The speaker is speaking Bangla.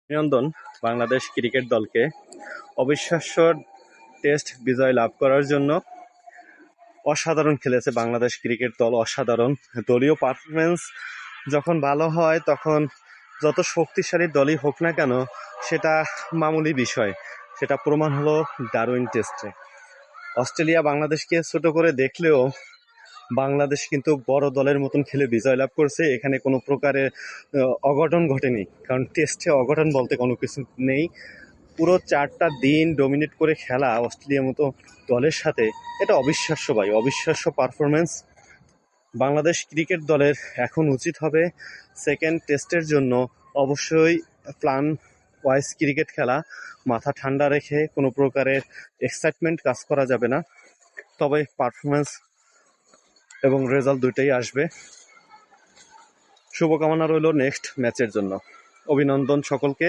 অভিনন্দন বাংলাদেশ ক্রিকেট দলকে অবিশ্বাস্য টেস্ট বিজয় লাভ করার জন্য। অসাধারণ খেলেছে বাংলাদেশ ক্রিকেট দল, অসাধারণ। দলীয় পারফরমেন্স যখন ভালো হয় তখন যত শক্তিশালী দলই হোক না কেন সেটা মামুলি বিষয়। সেটা প্রমাণ হলো ডারউইন টেস্টে। অস্ট্রেলিয়া বাংলাদেশকে ছোট করে দেখলেও বাংলাদেশ কিন্তু বড় দলের মতন খেলে বিজয় লাভ করছে। এখানে কোনো প্রকারের অঘটন ঘটেনি, কারণ টেস্টে অঘটন বলতে কোনো কিছু নেই। পুরো 4টা দিন ডমিনেট করে খেলা অস্ট্রেলিয়ার মতো দলের সাথে, এটা অবিশ্বাস্য ভাই, অবিশ্বাস্য পারফরমেন্স। বাংলাদেশ ক্রিকেট দলের এখন উচিত হবে সেকেন্ড টেস্টের জন্য অবশ্যই প্ল্যান ওয়াইজ ক্রিকেট খেলা, মাথা ঠান্ডা রেখে কোনো প্রকারের এক্সাইটমেন্ট কাজ করা যাবে না, তবে পারফরমেন্স এবং রেজাল্ট দুইটাই আসবে। শুভকামনা রইল নেক্সট ম্যাচের জন্য। অভিনন্দন সকলকে।